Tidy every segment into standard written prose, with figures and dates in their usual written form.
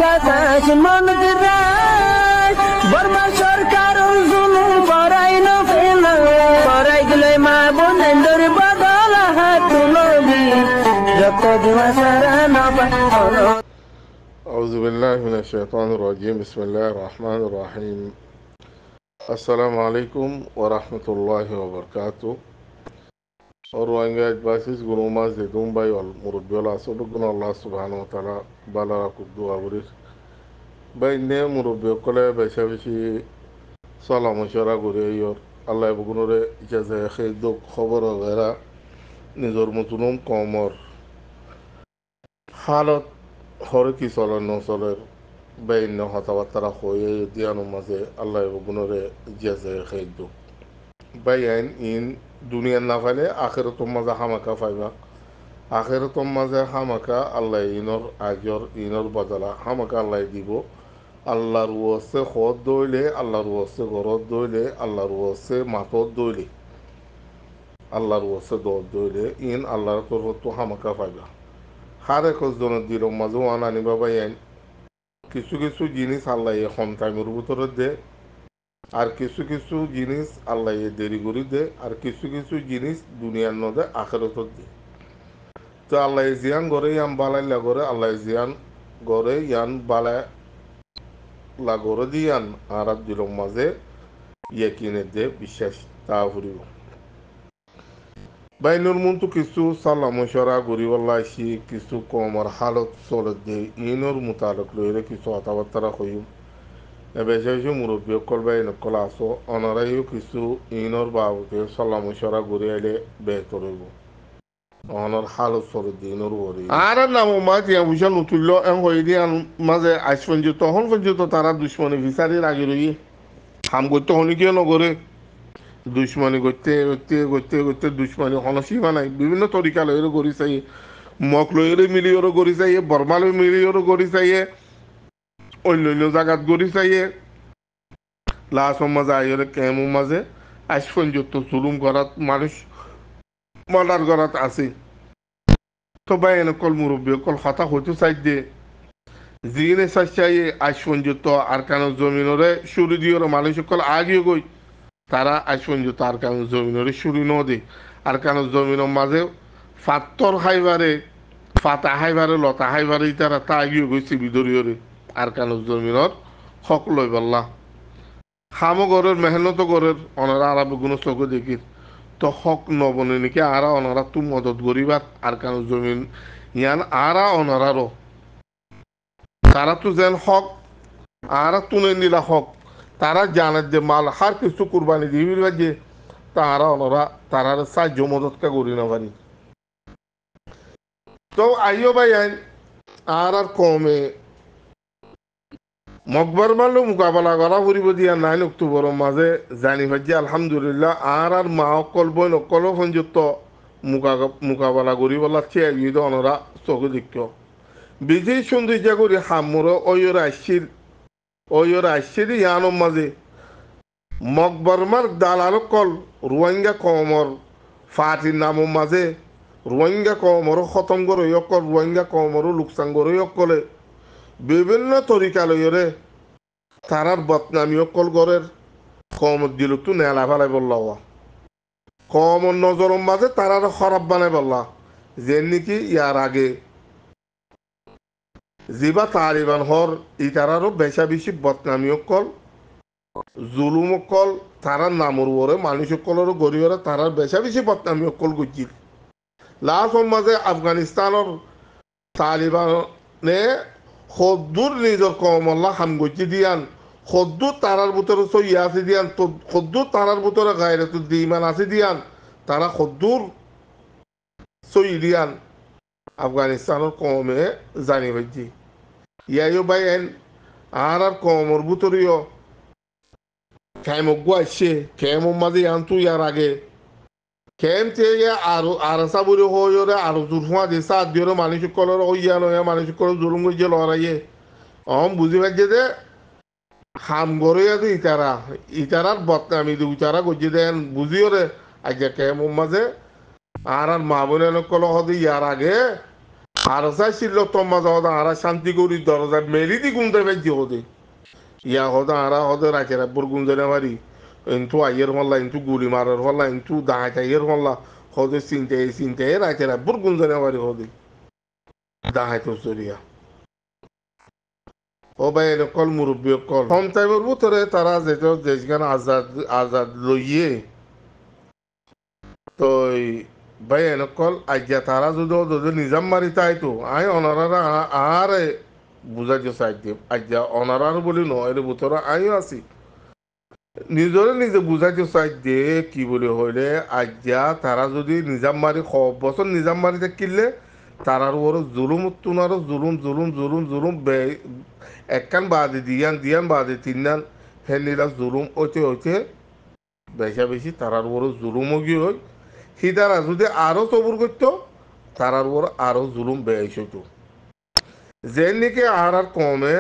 বাতাস মন দিরাই বর্মা সরকার জুলুম করাই না ফেলা করাই গেলে মা বোনের বদল হাত তুলবি যত দিবা সারা না পালো। أعوذ بالله من الشيطان الرجيم بسم الله الرحمن الرحيم السلام عليكم ورحمة الله وبركاته Orwanga basis gunuma ze dumbai wal murubiola so duguna Allah subhanahu wa ta'ala balara kudu abrir bay ne murubio kole be shabishi sala mashara gore yor Allah bugunore ijaza khaydo khabara gara nizor mutunum komor halat hore ki sala no salar bay no hatawattara khoye dianu maze Allah bugunore ijaza khaydo bayan in দুনিয়ার না ফাইলে আখেরাতুম মাজা হামাকা ফাইবা আখেরাতুম মাজা হামাকা আল্লাহ ইনর আজর ইনর বদলা হামাকা আল্লাহ দিব আল্লাহর ওয়াসে খদ দইলে আল্লাহর ওয়াসে গরদ দইলে আল্লাহর ওয়াসে মাতদ দইলে আল্লাহর ওয়াসে দদ দইলে ইন আল্লাহর তরফ তো হামাকা ফাইবা হারে কস জন দিল মাজু আনানি বাবা ইয়ান কিছু কিছু জিনিস আল্লাহ এখন টাইমের ভিতরে দে আর কিছু কিছু জিনিস আল্লাহ দেরি করে দে আর কিছু কিছু জিনিস দুনিয়ার নদে আখেরত দে তো আল্লাহ জিয়ান গড়ে ইয়ান বালাই লাগরে আল্লাহ জিয়ান গড়ে ইয়ান বালাই লাগরে দিয়ান আর দিল মাঝে ইয়ে কিনে দে বিশ্বাস তা ফুরিব বাইনুর মন্তু কিছু সাল্লা মশরা গরিবাল্লাহি কিছু কমর হালত চলে দে ইনর মোতালক লইরে কিছু কথাবার্তা কইম এবেশে মুরব্বী কলবাই নকল আসো অনারাইও কিছু ইনর বাবুকে সাল্লা মশরা গড়ি আইলে বেহতর হইব অনার হালত চলে দে ইনর গড়ি আর নাম মাঝে বুঝা নতুল্য এম হয়ে দিয়ে মাঝে আজ পর্যন্ত তখন পর্যন্ত তারা দুশ্মনী ভিসারির আগে রই হাম করতে হনি কেউ নগরে দুশ্মনী করতে করতে করতে করতে দুশ্মনী হনসীমা নাই বিভিন্ন তরিকা লয়েরও গড়ি চাই মক লয়েরও মিলিয়েরও গড়ি চাইয়ে বর্মালয় মিলিয়েরও গড়ি চাইয়ে অন্য অন্য জায়গাত গড়ি চাইয়ে লাস্ট মাঝে আইরে কেমন মাঝে আজ পর্যন্ত জুলুম করাত মানুষ মর্ডার করাত আছে তো ভাই এনে কল মুরব্বী কল হতা হইতে চাই দে জিনে চাই আজ পর্যন্ত আর কেন জমিনরে শুরু দিয়ে মানুষ কল আগিয়ে গই তারা আজ পর্যন্ত আর কেন জমিনরে শুরু ন দে আর কেন জমিনের মাঝে ফাত্তর হাইবারে ফাতা হাইবারে লতা হাইবারে তারা তা আগিয়ে গইছে বিদরীয়রে আর কেন জমিনের হক লই বললা হামো গরের মেহনত গরের ওনারা আরব গুণ চোখে দেখির তো হক নবনে নাকি আরা ওনারা তু মদত গরিবার আর কেন জমিন ইয়ান আরা ওনারারও তারা তো যেন হক আরা তুলে নিলা হক তারা জানে যে মাল হার কিছু কুরবানি দিবির যে তারা ওনারা তারার সাহায্য মদতকা করি না পারি তো আইও ভাই আইন আর কমে মকবর মারলো মোকাবেলা করা ফুরিব দিয়া 9 অক্টোবর মাঝে জানি ভাজি আলহামদুলিল্লাহ আর মা অকল বই নকল সংযুক্ত মোকাবেলা করি বলা চেয়ে অনরা চোখে দিক বিজয় সৌন্দর্য করি হামর ওয়র আশির ইয়ানোর মাঝে মকবরমার দালাল কল রোহিঙ্গা কমর ফাটির নামর মাঝে রোহিঙ্গা কমর খতম করে অকল রোহিঙ্গা কমরও লোকসান করে অকলে বিভিন্ন তরিকা লইরে তারার বদনামি অকল গরের কম দিল তো নেলা ফেলাই বললা কম নজরের মাঝে তারার খারাপ বানাই বললা যে নাকি ইয়ার আগে জিবা তালিবান হর ই তারারও বেশা বেশি বদনামি অকল জুলুম অকল তারার নামর ওরে মানুষ অকলেরও গরিবরে তারার বেশা বেশি বদনামি অকল গজিল লাস্ট মাঝে আফগানিস্তানের তালিবানে খদ্দুর নিজের কমল্লা হামগজি দিয়ান খদ্দুর তারার ভিতরে সই আছে দিয়ান তো খদ্দুর তারার ভিতরে গায়ে তো দিমান আছে দিয়ান তারা খদ্দুর সই দিয়ান আফগানিস্তানের কমে জানি ভাইজি ইয়াইও ভাই এন আর কমর ভিতরেও খেমক আসছে খেমর মাঝে আনতো ইয়ার আগে খেম চেয়ে আরো আর সাবুরে হয়ে আরো জুরফা দিছে আর দিয়ে মানুষ কলর হইয়া নয় মানুষ কলর জুলুম গিয়ে লড়াইয়ে বুঝি পারছে যে হাম গড়ে আছে ইতারার বদনামি দি ইতারা গজি দেন বুঝিও রে আজকে কেমন মাঝে আর মা বোনের কল হদি ইয়ার আগে আর চাইছিল তোমা যাওয়া আরা শান্তি করি দরজা মেলি দি গুনতে পারছি হতে ইয়া হতে আরা হতে রাখে রাখবর গুনতে না পারি ইন্তু আইয়ের হল্লা ইন্তু গুলি মারার হল্লা ইন্তু দাঁড়াই আইয়ের হল্লা হতে চিন্তায় রাখে রাখবর গুনতে না পারি হতে দাঁড়াই তো চলিয়া ও ভাই কল মুরব্বী কল কম টাইমের ভিতরে তারা যেটা দেশগান আজাদ আজাদ লইয়ে তো ভাই কল আজ্ঞা তারা যদি নিজাম মারি তাই তো আই অনারা আর বুঝাইতে চাই দিম আজ্ঞা অনারার বলি নয় ভিতরে আইও আছি নিজরে নিজে বুঝাইতে চাই দে কি বলে হইলে আজ্ঞা তারা যদি নিজাম মারি বছর নিজাম মারি কিনলে তারার ওর জুলুম তুনারও জুলুম জুলুম জুলুম জুলুম একখান বাদে দিয়ান দিয়ান বাদে তিনান হেনিরা জুলুম ওইতে হইতে বেশা বেশি তারার ওর জুলুমও গিয়ে হয় সি তারা যদি আরো সবুর করতো তারার ওর আরো জুলুম বেশ হইতো যে নাকি আর কমে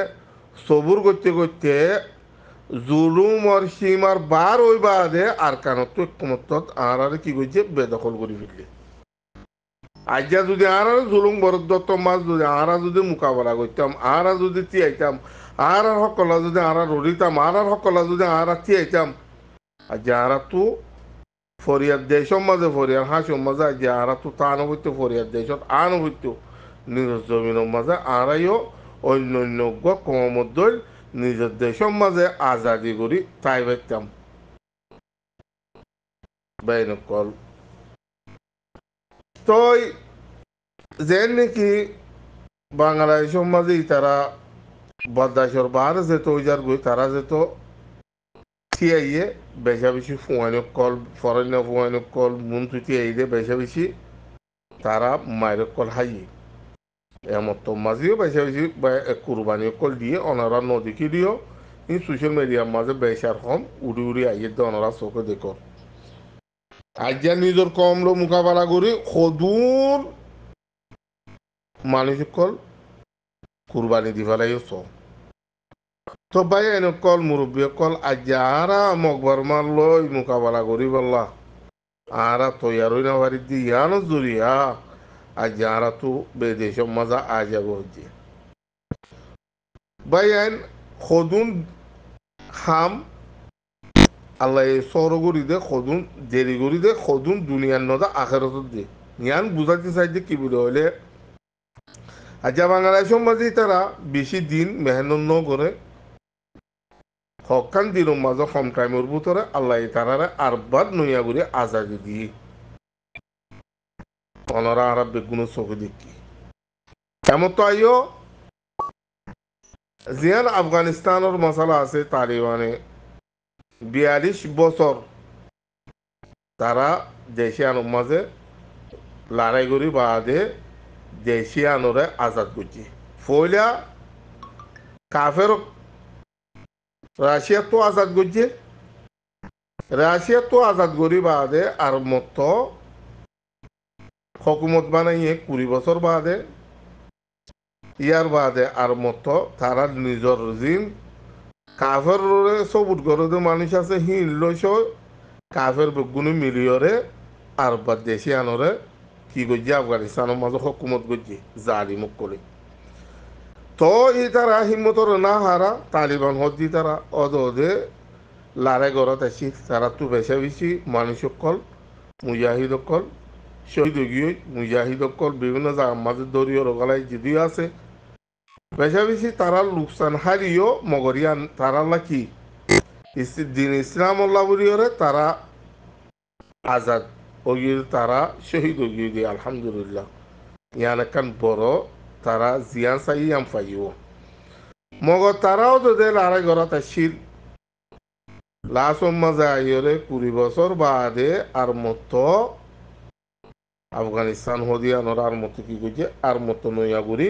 সবুর করতে করতে জুলুম আর সীমার বার ওই বাদে আর কানত একমত আর কি করছে বেদখল করে ফেললে আজ্ঞা যদি আর জুলুম বরদত্ত মাছ যদি আর যদি মোকাবেলা করতাম আর যদি তিয়াইতাম আর সকলা যদি আর রড়িতাম আর সকলা যদি আর তিয়াইতাম আজ্ঞা আর তো ফরিয়াদ দেশর মাঝে ফরিয়াদ হাসির মাঝে আজ্ঞা আর তো তান হইতো ফরিয়াদ দেশত আন হইতো নিজ জমিনের মাঝে আরাইও অন্য অন্য কমদ্দল নিজের দেশের মাঝে আজাদি করি তাই পাইতাম বাইন কল তো যে নাকি বাংলাদেশের মাঝে তারা বদাসর বাহারে যেত ওই যার গই তারা যেত থিয়াইয়ে বেশা বেশি ফুয়াইনক কল ফরেন ফুয়াইনক কল মুন তুই আইলে বেশা বেশি তারা মায়ের কল হাইয়ে এমত মাঝেও বেশা বেশি কুরবানি কল দিয়ে অনারা নদীকে দিও এই সোশ্যাল মিডিয়ার মাঝে বেশার কম উড়ি উড়ি আইয়ে দিয়ে অনারা চোখে দেখো আজ্ঞা নিজের কমলো মোকাবেলা করি সদূর মানুষ কল কুরবানি দি ফেলাই চ তো ভাই এনে কল মুরব্বী কল আজ্ঞা আরা মকবর মার লই মোকাবেলা করি বললা আরা তৈয়ারই না বাড়ি দি ইয়ানো জুরিয়া আজ্ঞা আরা তো বেদেশের মাজা আজ হচ্ছে ভাই আইন সদুন খাম আল্লাহ সরগুড়ি দে সদুন দেরিগুড়ি দে সদুন দুনিয়ার নদা আখেরত দে ইয়ান বুঝাতে চাই যে কি বলে হইলে আজ্ঞা বাংলাদেশের মাঝে তারা বেশি দিন মেহনত ন করে হকান দিনের মাঝে কম টাইমের ভিতরে আল্লাহ তারারে আরবাদ নইয়া করে আজাদি দিয়ে অনরা আর বেগুন চোখে দেখি এমন তো আইও জিয়ান আফগানিস্তানের মশালা আছে তালিবানে 42 বছর তারা দেশিয়ানোর মাঝে লড়াই করি বাদে দেশিয়ানরে আজাদ করছে ফইলা কাফের রাশিয়া তো আজাদ করছে রাশিয়া তো আজাদ করি বাদে আর মত হকুমত বানাইয়ে 20 বছর বাদে ইয়ার বাদে আর মতো তারা নিজের জিন কাফের সবুত গরদে মানুষ আছে হিন লইস কাফের বেগুনি মিলিয়রে আর বাদ দেশি আনরে কি করছে আফগানিস্তানের মাঝে হকুমত করছে জালিমুক করে তো এই তারা হিম্মতর না হারা তালিবান হদ্দি তারা অদে লারে গড়ত আসি তারা তো বেশা বেশি মানুষ কল মুজাহিদ কল শহীদ গিয়ে মুজাহিদ কল বিভিন্ন জায়গার মাঝে দলীয় রোগালাই যদিও আছে বেশা বেশি তারা লোকসান হারিও মগরিয়ান তারা লাকি দিন ইসলাম বলিওরে তারা আজাদ ওগিয়ে তারা শহীদ ওগিয়ে দিয়ে আলহামদুলিল্লাহ ইয়ান একখান বড় তারা জিয়ান চাই ইয়াম পাইও মগর তারাও যদি লারে ঘরত আসিল লাস্ট মাঝে আইরে 20 বছর বাদে আর মতো আফগানিস্তান হদিয়ানোর আর মতো কি করছে আর মতো নইয়া গুড়ি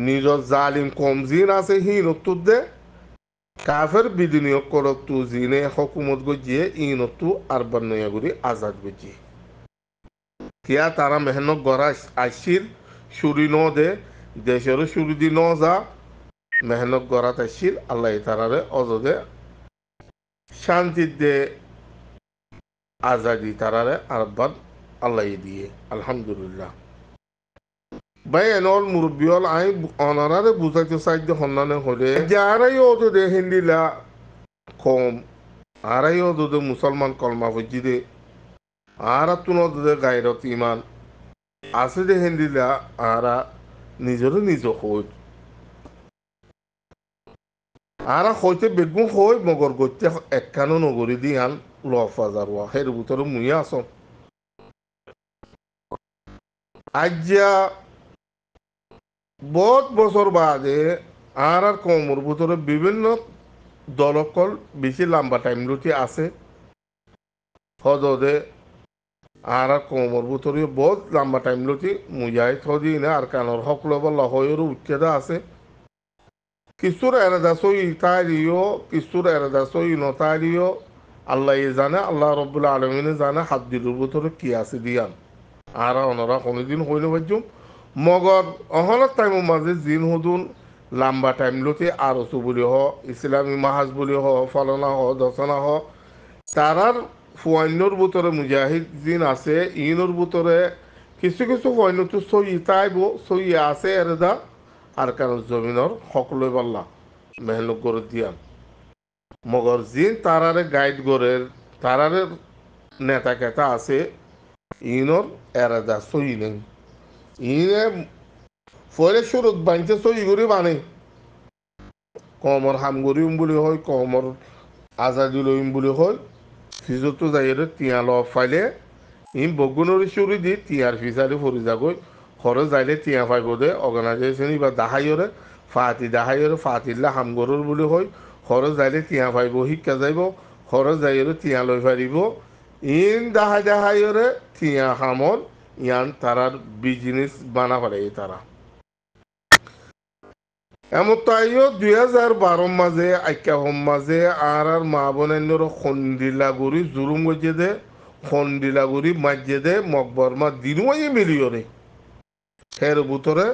নিজের জালিম কম জিন আছে হিন উত্তর দে কাফের বিধিনিয়োগ করতু জিনে হকুমত গজিয়ে ইনতু আর বন্নয়াগুড়ি আজাদ গজিয়ে কিয়া তারা মেহনত গড়া আসছিল সুরি ন দে দেশের সুরি দি ন যা মেহনত গড়াত আসছিল আল্লাহ তারারে অজদে শান্তি দে আজাদি তারারে আর বাদ আল্লাহ দিয়ে আলহামদুলিল্লাহ ভাই এনল মুরব্বী হল আই অনারারে বুঝাইতে সাহায্য হন্নানে হলে যারাই ওদের হিন্দিলা কম আরাই ওদের মুসলমান কলমা বুঝিদে আরা তুন ওদের গায়রত ইমান আছে যে হিন্দিলা আরা নিজেরও নিজ হই আরা হইতে বেগুন হই মগর গত্যে একখানো নগরী দি আন লফাজার ওয়া হের ভিতরে মুইয়া আস আজ্যা বহুত বছর বাদে আর কমর ভিতরে বিভিন্ন দলকল বেশি লম্বা টাইম লুটি আছে হদে আর কমর ভিতরে বহুত লম্বা টাইম লুটি মুজাই থদি না আর কানর সকল বলা হয়ের উচ্ছেদা আছে কিছুর এরাদা সই তাইলিও কিছুর এরাদা সই নতাইলিও আল্লাহ জানে আল্লাহ রব্বুল আলমিনে জানে হাত দিলুর ভিতরে কি আছে দিয়ান আর ওনারা কোনোদিন হইলে বাজ্যম মগর অহলত টাইম মাঝে জিন হুদুন লম্বা টাইম লতে আরসু বলি হ ইসলামী মাহাজ বলি হ ফলনা হ দশনা হ তারার ফুয়াইনর ভিতরে মুজাহিদ জিন আছে ইনর ভিতরে কিছু কিছু ফুয়াইন তো সই তাইব সই আছে এরেদা আর কারণ জমিনর সকলে পাল্লা মেহনত করে দিয়ান মগর জিন তারারে গাইড করে তারারে নেতা কেতা আছে ইনর এরেদা সই নেই ইনে ফলে শুরুত বাঞ্চে সই করে বানে কমর হামগরিম বুলি হয় কমর আজাদি লইম বুলি হয় ফিজতো যাইরে তিয়া ল ফাইলে ইম বগুনরি শুরু দি তিয়ার ফিসারি ফরি যাগৈ খরচ যাইলে তিয়া ফাইব দে অর্গানাইজেশন বা দাহাইরে ফাতিল্লা হামগরুর বুলি হয় খরচ যাইলে তিয়া ফাইব শিক্ষা যাইব খরচ যাইরে তিয়া লই ফারিব ইন দাহাইরে তিয়া হামর ইয়ান তারার বিজনেস বানা পারে তারা এমন তাইও 2012 মাঝে আইকা হম মাঝে আর মা বোনের খন্দিলাগুড়ি জুরুম গজে দে খন্দিলাগুড়ি মাঝে দে মকবরমা দিনুয়াই মিলিয়নে হের ভিতরে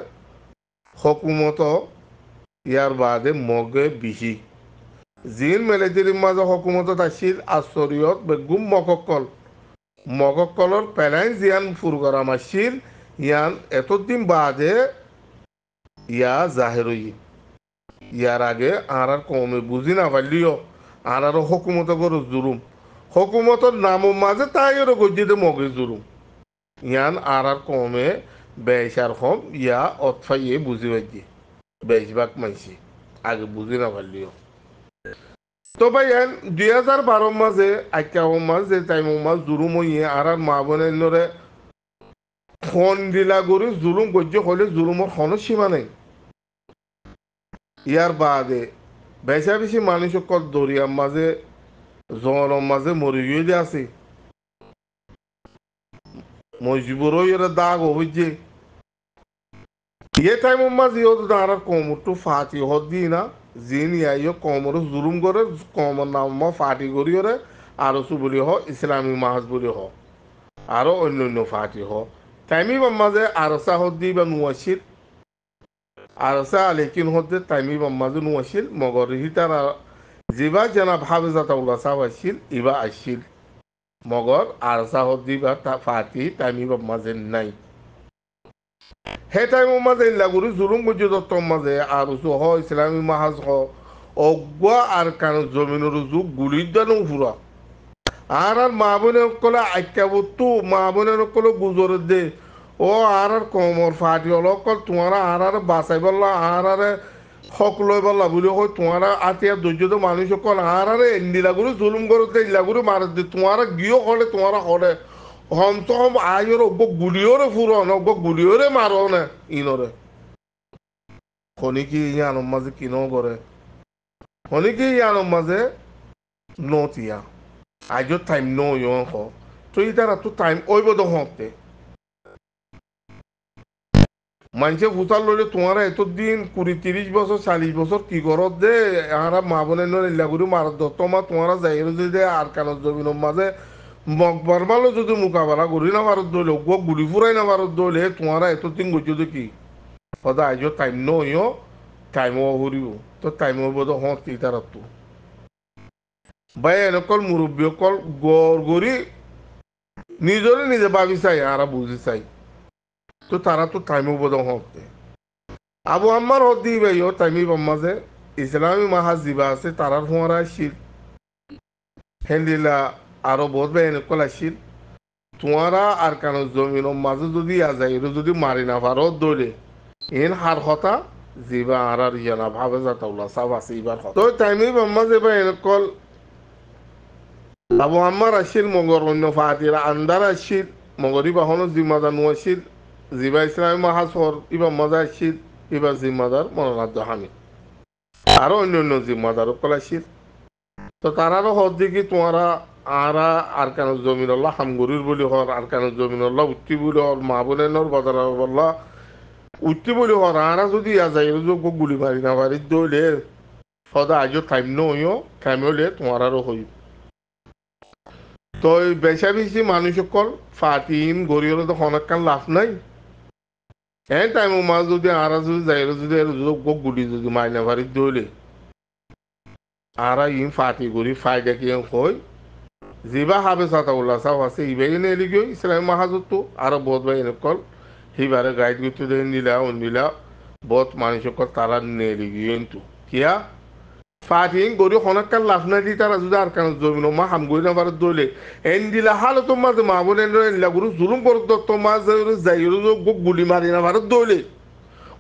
হকুমত ইয়ার বাদে মগে বিহি জিন মেলেজির মাঝে হকুমতত আসিল আশ্বরিয়ত বেগুম মকক্কলর পেলাইন জিয়ান ফুরগরাম আসিল ইয়ান এতদিন বাদে ইয়া জাহের ইয়ার আগে আর কমে বুঝি না পারলিও আর হকুমত করো জুলুম হকুমতর নামও মাঝে তাইরও গজ্জিতে মগে জুলুম ইয়ান আর কমে বেসার হম ইয়া অতফাইয়ে বুঝি পাইছি বেশভাগ মাইছি আগে বুঝি না পারলিও তো ভাই ইয়ান 2012 মাঝে আইকা মাঝ যে টাইম মাঝ জুলুম ইয়ে আর মা বোনের ফোন দিলা গরু জুলুম গজ্জ হলে জুলুমর কোনো সীমা নেই ইয়ার বাদে বেশা বেশি মানুষ দরিয়ার মাঝে জলের মাঝে মরি গিয়ে আছে মজিবুরও এরা দাগ হইছে ইয়ে টাইম মাঝে ইয়ে দাঁড়া কমরটু ফাটি হত দি না জিন ইয়াইও কমর জুলুম করে কমর নাম ফাটি করি ওরে আরো সুবলি হ ইসলামী মাহাজ বলি হ আরো অন্য ফাটি হ টাইমি মাঝে আরসা হত দি বা নুয়াশির আরসা আলেকিন হতে টাইমি মাঝে নুয়াশিল মগর হিতারা যেবা জানা ভাবে যাতাউল্লা সাহ আসিল ইবা আসিল মগর আরসা হদ্দি বা ফাতি টাইমি মাঝে নাই হে টাইম মাঝে লাগুরি জুলুম গুজি দত্ত মাঝে আর হ ইসলামী মাহাজ হ অগুয়া আর কান জমিনের যুগ গুলির দানো ফুরা আর মা বোনের কলে আইকা বস্তু মা বোনের কলে গুজর দে ও আর কমর ফাটি অলকল তোমার আর বাঁচাই বললা আর হক লই বললা বুলি কই তোমার আতিয়া ধৈর্য মানুষ সকল আর এন্দিলাগুলো জুলুম করতে ইলাগুলো মার দে তোমার গিয়ে হলে তোমার হলে হম তো হম আইর অব্য গুলিওরে ফুরন অব্য গুলিওরে মারো না ইনরে খনি কি ইয়ানোর মাঝে কিনো করে খনি কি ইয়ানোর মাঝে নতিয়া আজও টাইম নয় হ তো ইতারা তো টাইম ওইব তো হতে মানুষে ফুসাল লইলে তোমার এতদিন 20-30 বছর 40 বছর কি করত দে আরা মা বোনের ইলাগুড়ি মারত দত্ত মা তোমার যাই দে আর কানত জমিনের মাঝে মকবর মালো যদি মোকাবেলা করি না ভারত দৌলে গুলি ফুরাই না ভারত দৌলে তোমার এতদিন গজ্য কি সদা আজ টাইম নইও টাইমও হরিব তো টাইমও বোধ হত ইতার তো ভাই এনেকল মুরব্বী অকল গড় গড়ি নিজরে নিজে ভাবি চাই আর বুঝি চাই তো তারা তো টাইমও বোধ হতে আবু আম্মার হদ্দি ভাইও টাইমি বাম্মাজে ইসলামী মাহাজ জিবা আছে তারার ফোঁয়ারা শিল হেন্দিলা আরো বহুত ভাই এনেকল আসিল তোমারা আর কেন জমিন মাঝে যদি আজাই যদি মারি না পারো দৌড়ে এন হার কথা জিবা আর ইয়ানা ভাবে যাতাউলা সাব আছে এবার তো টাইমি বাম্মা যেবা এনেকল আবু আম্মার আসিল মগর অন্য ফাতিরা আন্দার আসিল মগরি বাহন জিম্মাদার নু আসিল জিবা ইসলামী মাহাজর ইবা মজা আসিল ইবা জিম্মাদার মনোনাথ হামিদ আরো অন্য অন্য জিম্মাদার কল আসিল তো তারারও হদ দেখি তোমারা আরা আর কেন জমিনুল্লাহ হামগুরির বলি হর আর কেন জমিনুল্লাহ উত্তি বলি হর মা বোনের বাজার বললা উত্তি বলি হর আরা যদি আজাই যোগ্য গুলি মারি না পারি দইলে সদা আজও টাইম নইও টাইম হলে তোমার আরও হই তো বেশা বেশি মানুষ সকল ফাতিন গরিয়র তো অনেকক্ষণ লাভ নাই হ্যাঁ টাইম মাছ যদি আরা যদি যাই যদি যোগ্য গুলি যদি মারি না পারি দইলে আরা ইন ফাতি গরি ফায়দা কি হয় জিবা হাবে সাতাউল্লাহ সাহ আছে ইবাই এনে এলি গিয়ে ইসলামী মাহাজত আরো বহুত ভাই এনে কল হিবারে গাইড করতে দেন নিলা অন্যিলা বহুত মানুষ কল তারা নিয়ে এলি গিয়ে কিন্তু কিয়া ফাটিং গরি হনকাল লাভ না দি তারা যদি আর কান জমিন মা হাম গই না পারে দলে এন দিলা হালো তোমার মা বলে এনলা গুরু জুলুম কর দত্ত মা যাই গুলি মারি না পারে দলে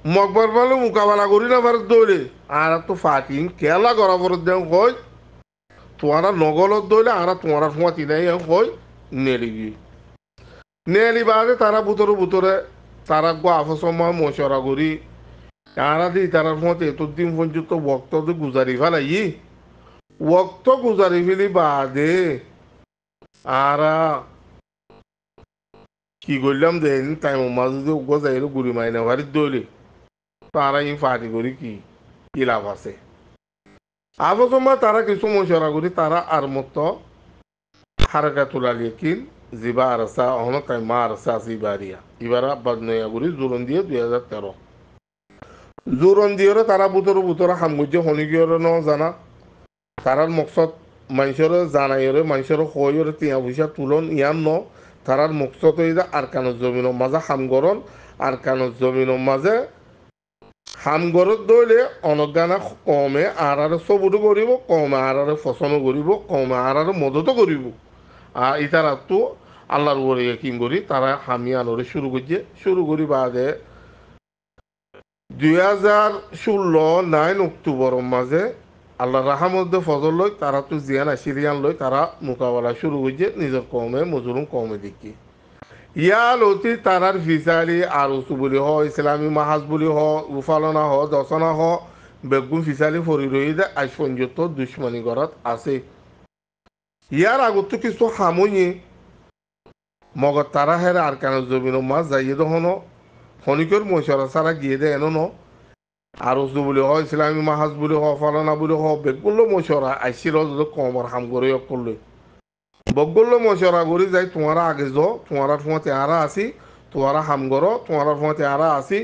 মকবর বলে মোকাবেলা করি না পারে দলে আর তো ফাটিং কেলা করা পর দেন কয় তোমারা নগলত দইলে আর তোমারা সময় তিনাই হয় নেলিগি নেলি বাদে তারা বুতরে তারা গো আফসময় মশরা করি তারা দি তারা মতে এতদিন পর্যন্ত বক্ত গুজারি ফেলাই ওক্ত গুজারি ফেলি বাদে আরা কি করলাম দেন টাইম মাঝে যদি উগ্র যাই গুড়ি মাইনা বাড়ির দইলে তারা ই ফাটি করি কি লাভ আছে আবসময় তারা কিছু মশরা করি তারা আর মতো হারকাতুল আলিয়াকিন জিবা আরসা অহনো কাইমা আরসা জিবারিয়া ইবারা বাদনয়াগুড়ি জোরন দিয়ে 2013 জোরন দিয়ে তারা বুতরে হামগুজ্য হনিগিয়র ন জানা তারার মকসদ মানুষের জানাইরে মানুষের হইরে টিয়া পয়সা তুলন ইয়ান ন তারার মকসদ হইয়া আরকানুজ জমিনের মাঝে হামগরণ আরকানুজ জমিনের মাঝে হামগরত দইলে অনজ্ঞানা কমে আর সবুটো করিব কমে আর ফসনও করিব কমে আর মদতও করিব আর ইতারা তো আল্লাহর উপরে কিং করি তারা হামি আনরে শুরু করি বাদে 2016 অক্টোবর মাঝে আল্লাহ রাহামদ্দে ফজল লই তারা তো জিয়ান আসিরিয়ান লই তারা মোকাবেলা শুরু করছে নিজের কমে মজুরুম কমে দেখি ইয়াল অতি তারার ফিসালি আর উসু বলি হ ইসলামী মাহাজ বলি হ উফালনা হ দশনা হ বেগুন ফিসালি ফরি রই দে আজ পর্যন্ত দুশ্মনী ঘরত আছে ইয়ার আগত কিছু হামুনি মগর তারা হেরে আর কেন জমিন মাছ যাইয়ে দহন খনিকর মশরা সারা গিয়ে দেয় এনো আর উসু বলি হ ইসলামী মাহাজ বলি হ ফালনা বলি হ বেগুলো মশরা আইসির কমর হাম করে করলে বগল মশরা করি যাই তোমারা আগে যাও তোমারা সময় তেহারা আসি তোমারা হাম করো তোমারা সময় তেহারা আসি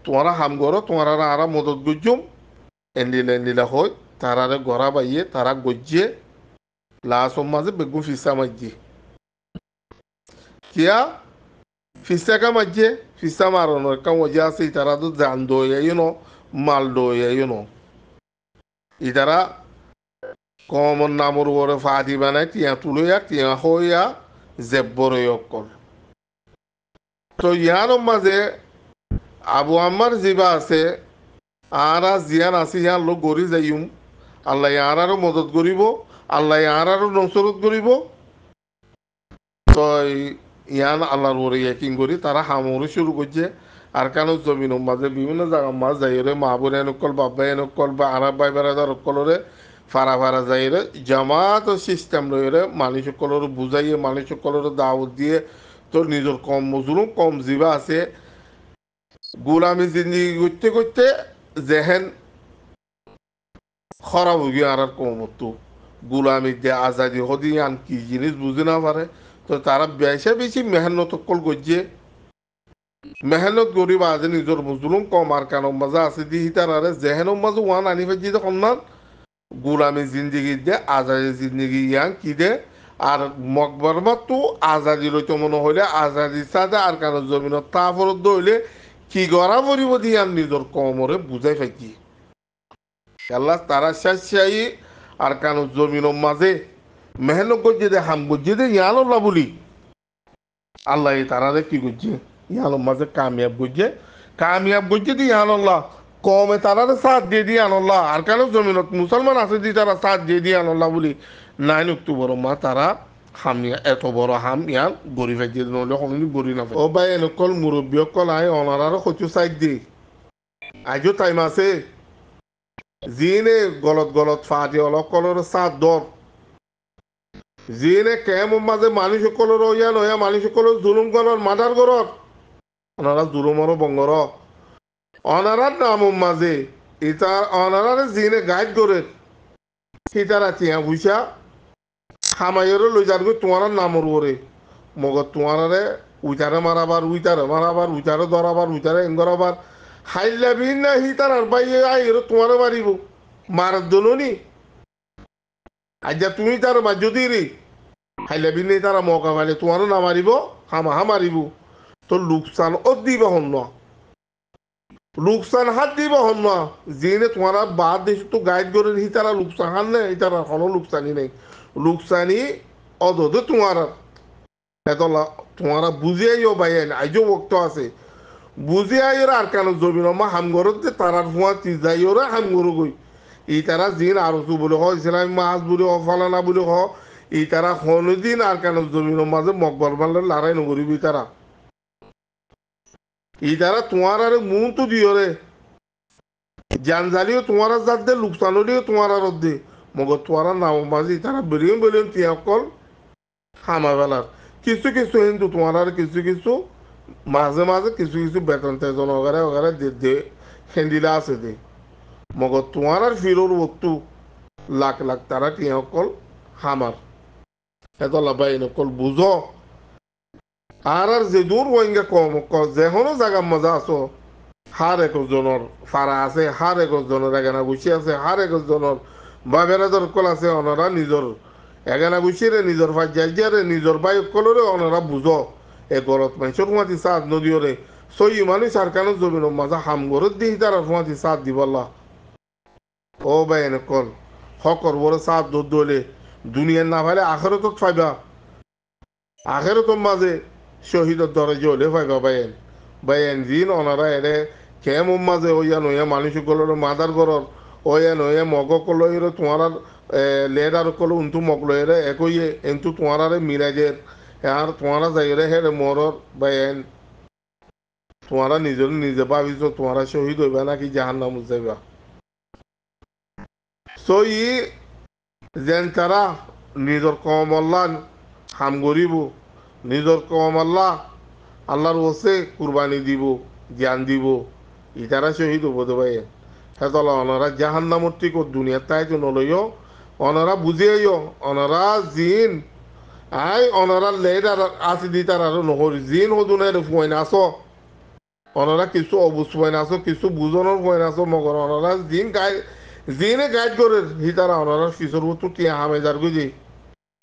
তোমারা হাম করো তোমারা আরা মদত গুজুম এন্ডিলা হয় তারারে গড়া বাইয়ে তারা গজ্জে লাসম মাঝে বেগুন ফিসা মাঝে কিয়া ফিসাকা মাঝে ফিসা মারানোর একটা মজা আছে তারা তো জান দই মাল দই ইতারা কমন নামর উপরে ফাঁদি বানায় টিয়া তুলইয়া টিয়া হইয়া জেব্বর অকল তো ইয়ার মাঝে আবু আম্মার জিবা আছে আরা জিয়ান আছে ইয়ার লোক গড়ি যাইম আল্লাহ আরো মদত করিব আল্লাহ আরো নসরত করিব তো ইয়ান আল্লাহর উপরে ইয়াকিং করি তারা হামরি শুরু করছে আর কেন জমিন মাঝে বিভিন্ন জায়গা মাছ যাইরে মা বোন এনকল বাবা এনকল বা আরব ভাই বেড়াদার অকলরে ফারা যাইরে জামাত সিস্টেম রইরে মানুষ সকলের বুঝাইয়ে মানুষ সকলের দাওয়াত দিয়ে তো নিজের কম মজুরুম কম জিবা আছে গোলামি জিন্দিগি করতে করতে যেহেন খরাব হয়ে আর কমতো গোলামি দিয়ে আজাদি হদি আন কি জিনিস বুঝে না পারে তো তারা বেশি মেহনত কল করছে মেহনত গরিব আজ নিজের মজুরুম কম আর কেন মজা আছে দি তারা যেহেন মাঝে ওয়ান আনি ফেজি সন্মান গোলামি জিন্দিগি দে আজাদি জিন্দিগি ইয়ান কি দে আর মকবরমা তো আজাদি রইতে মনে হইলে আজাদি সাদা আর কারো জমিনত তাফরত হইলে কি গড়া পরিব দিয়ে আর নিজের কমরে বুঝাই পাইছি আল্লাহ তারা শাসি আর কারো জমিনের মাঝে মেহনত করছে দে হাম করছে দে ইয়াল্লাহ বলি আল্লাহ তারারে কি করছে ইয়ানোর মাঝে কামিয়াব করছে দি ইয়াল্লাহ কমে তারারে সাথ দিয়ে দিয়ে আনল্লাহ আর কেন জমিনত মুসলমান আছে দি তারা সাথ দিয়ে দিয়ে আনল্লাহ বলি 9 অক্টোবর মা তারা হামিয়া এত বড় হাম ইয়ান গড়ি ফেলে নহলে কোনোদিন গড়ি না ও ভাই এনেকল মুরব্বী অকল আই অনারারও সচু চাইড দি আজও টাইম আছে যিনে গলত ফাটি অলপ কলর সাথ দর যিনে কেমৰ মাঝে মানুষ সকলের ইয়া নয়া মানুষ সকলের জুলুম করার মাদার গরত ওনারা জুলুমরও বঙ্গর অনারার নামর মাঝে ইতার অনারারে যিনে গাইড করে সিতারা তিয়া বুঝা খামাইয়েরও লই যার তোমার নামর ওরে মগত তোমারে উইতারে মারাবার উইতারে ধরাবার উইতারে এঙ্গরাবার হাইলা বিন না হিতার আর বাইয়ে আইরো তোমারে মারিব মারার দলনি আজ্ঞা তুমি তার যদি রে হাইলা বিন তারা মকা পাইলে তোমারও না মারিব হামাহা মারিব তো লোকসান অত দিব হন লোকসান হাত দিব হন যিনি তোমার বাদ দেশ তো গাইড করে হি তারা লোকসান হান নেই তারা কোনো লোকসানি নেই লোকসানি অদদ তোমার এতলা তোমারা বুঝিয়াইও বাইন আইজো বক্ত আছে বুঝিয়াইরা আর কেন জমিন মা হামগরত যে তারার ফুয়া চিজাইওরা হামগরু গই ই তারা জিন আরসু বলে হ ইসলামী মাহাজ বলে হ ফালানা বলে হ ই তারা কোনোদিন আর কেন জমিন মাঝে মকবল মানলে লড়াই নগরিবি তারা ই তারা তোমার আরে মুন তো দিও রে জানজালিও তোমার জাত দে লোকসানলিও তোমার আর দে মগর তোমার নাম মাঝে তারা বেরিয়ে তিয়া কল হামা বেলার কিছু কিছু হিন্দু তোমার আর কিছু মাঝে মাঝে কিছু বেতন তেজন ওগারে দে হেন্দিলা আছে দে মগর তোমার আর ফিরোর বস্তু লাখ তারা টিয়া কল হামার এত লাভাই নকল বুঝো আর যে দূর ওইঙ্গা কম যেহনো জায়গা মজা আছো হার একজনের ফারা আছে হার একজনের এগানা গুছি আছে হার একজনের বাবেরাদর কল আছে ওনারা নিজের এগানা গুছিরে নিজের ফাইজারে নিজের বাই কলরে ওনারা বুঝো এ গরত মানুষের মাতি সাথ নদীরে সই মানুষ আর কেন জমিন মাজা হাম গরত দিই তারা মাতি সাথ দিবল্লা ও ভাই এনে কল হকর বড় সাথ দৌড় দৌড়ে দুনিয়ার না ভাইলে আখেরতত ফাইবা আখেরতর মাঝে শহীদের দরজা হলে ফাইবা বাইন জিন ওনারা এনে কেমন মাঝে ওইয়া নইয়া মানুষগুলোর মাদার ঘরর ওইয়া নইয়া মগ কলইর তোমার লেডার কল উন্তু মগ লইরে একইয়ে এন্তু তোমার মিরাজের আর তোমারা যাইরে হেরে মরর বাইন তোমারা নিজে ভাবিছ তোমারা শহীদ হইবা নাকি জাহান্নাম যাইবা সই যেন তারা নিজের কমল্লা হাম গরিব নিজের কমল্লা আল্লাহর ওসে কুরবানি দিব জ্ঞান দিব ইতারা শহীদ হবো দে ভাই হেতলা ওনারা জাহান্নামর ঠিক দুনিয়ার তাই তো নলইও ওনারা বুঝিয়েও ওনারা জিন আই ওনারা লেট আর আসি দি তার আরো নহরি জিন হদুনের ফুয়াইন আসো ওনারা কিছু অবুজ ফুয়াইন আসো কিছু বুঝনের ফুয়াইন আসো মগর ওনারা জিনে গাইড করে হি তারা ওনারা ফিসর তো টিয়া হামেজার গুজি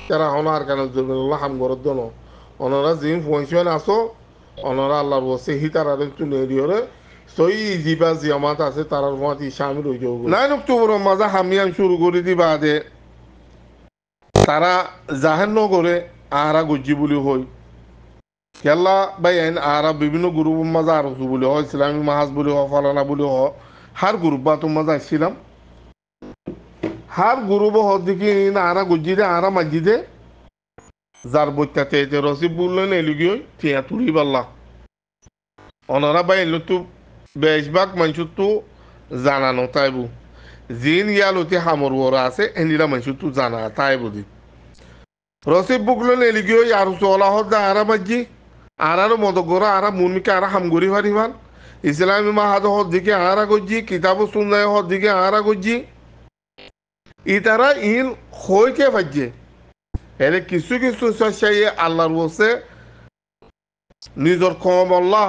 তারা ওনার কেন জমিনুল্লাহ হাম গরত দন ওনারা জিন ফুয়াইন আসো ওনারা আল্লাহর বসে হি তারা তুলে দিওরে সই জিবা জিয়ামাত আছে তারার মাতি শামিল হয়ে যাবো 9 অক্টোবর মাজা হামিয়ান শুরু করে দি বাদে তারা জাহের নগরে আহারা গজ্জি বলি হই খেলা বাই আইন আহারা বিভিন্ন গ্রুপ মাজা আরো বলি হয় ইসলামী মাহাজ বলি হয় ফালানা বলি হয় হার গ্রুপ বা তোমার যাচ্ছিলাম হার গ্রুপ হদিকে আহারা গজ্জি দে আহারা মাজি দে যার বইটাতে রসিব বললেন এলুগি হই টিয়া তুলি পাল্লা ওনারা বাই তো বেশভাগ মানুষ তো জানানো তাইবু জিন ইয়ালতি হামর ওরা আছে এনিরা মানুষ তো জানা তাইবু দি রসিব বুকলেন এলিগিও আর চলা হত যা আরা মাজি আরার মদ গোরা আরা মুনমিকে আরা হামগরি ফারিবান ইসলামী মাহাদ হদ দিকে আরা গজ্জি কিতাব সুন্নায় হদ দিকে আরা গজ্জি ইতারা ইন হইকে ফাজে এলে কিছু চাই আল্লাহর বসে নিজের কম আল্লাহ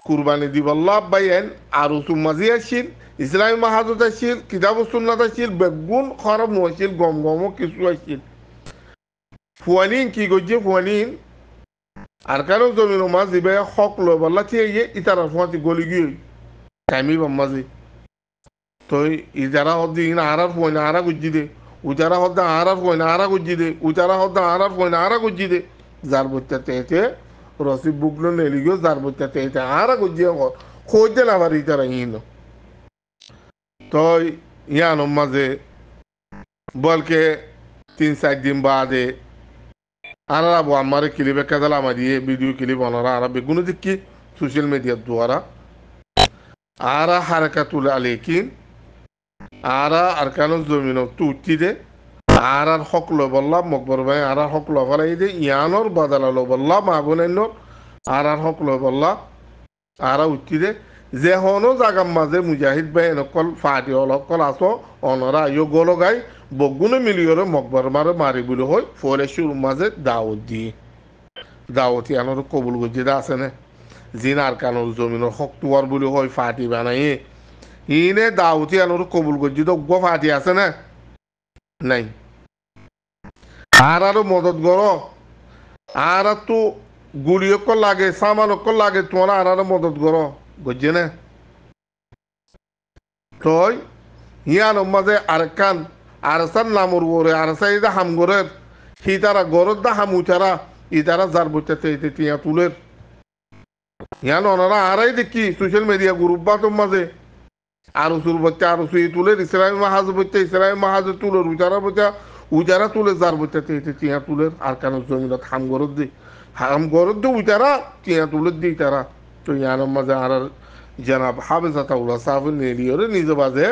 কুরবানি দিবল্লাহ বাইন আর মাঝি আসছিল ইসলামী মাহাজত আসছিল কিতাব সুন্নাত আসছিল বেগুন খরব নহছিল গম কিছু আসছিল ফুয়ানিন কি গজ্জে ফুয়ানিন আর কারো জমিন মাছ দিবে হক লো বললা চেয়ে ইতারা ফুয়াতি গলি গিয়ে টাইমি বাম্মাজি তো ইজারা হদ্দি ইন আরার ফুয়ানি আরা গুজ্জি দে উজারা হদ্দা আরার ফুয়ানি আরা গুজ্জি দে উজারা হদ্দা আরার ফুয়ানি আরা গুজ্জি দে যার বচ্চা তেতে রসি বুকলো নেলিগিও যার বচ্চা তেতে আরা গুজ্জি খোঁজ দেন আবার ইতারা ইন তো ইয়ানো মাঝে বলকে 3-4 দিন বাদে আরা আবু আমার ক্লিপে কাদাল আমার দিয়ে ভিডিও ক্লিপ অনারা আরা বেগুনো দেখি সোশ্যাল মিডিয়ার দ্বারা আরা হারাকাতুল আলেকিন আরা আর কানো জমিন তুটি দে আর হক লো বললাম মকবর ভাই আর হক লো ফলাই দে ইয়ানোর বাদালা লো বললাম আগুনের আর হক লো বললাম আরা উঠি দে যে হনো জাগাম মাঝে মুজাহিদ ভাই নকল ফাটি অলকল আসো অনরা ইয়ো গলো গাই বগুনে মিলিয়রে মকবর মারে মারি বলে হয় ফলে শুরু মাঝে দাওয়াত দিয়ে দাওয়াতি আনোর কবুল গজিদা আছে না জিনার কানোর জমিনের হক তুয়ার বলে হয় ফাটি বানাই ইনে দাওয়াতি আনোর কবুল গজিদ গ ফাটি আছে না নাই আর আরো মদত করো আর তো গুলিয়ক লাগে সামানক লাগে তোমার আর আরো মদত করো বুঝছে না তই ইয়ান মাঝে আরেকান আরসান নামর গরে আরসাই দা হাম গরের হি তারা গরত দা হাম উঠারা ই তারা যার বইতে তিয়া তুলের ইয়ান ওনারা আরাই দেখি সোশ্যাল মিডিয়া গ্রুপ বা তোর মাঝে আরো সুর বচ্চা আরো সুই তুলের ইসলামী মাহাজ বচ্চা ইসলামী মাহাজ তুলের উচারা বচ্চা উজারা তুলে যার বইতে তিয়া তুলের আর কেন জমিনত হাম গরত দি হাম গরত দি উচারা তিয়া তুলের দি তারা তো ইয়ান মাঝে আর জনাব হাফেজাতাউল্লাহ সাহেব নেলিয়রে নিজ বাজে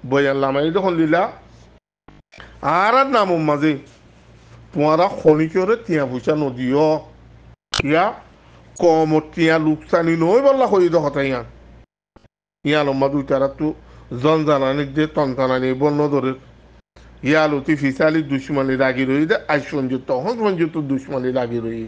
বয়ান লামাই যখন দিলা আর নাম মাঝে তোমারা খনিকরে তিয়া পয়সা নদিও ইয়া কমত তিয়া লোকসানি নই বললা হই দহতা ইয়ান ইয়ান মাদু তারা তো জনজানানি যে তন্তানানি বন্য ধরে ইয়ালতি ফিসালি দুশ্মনী লাগি রই দে আই সঞ্জুত তখন সঞ্জুত দুশ্মনী লাগি রই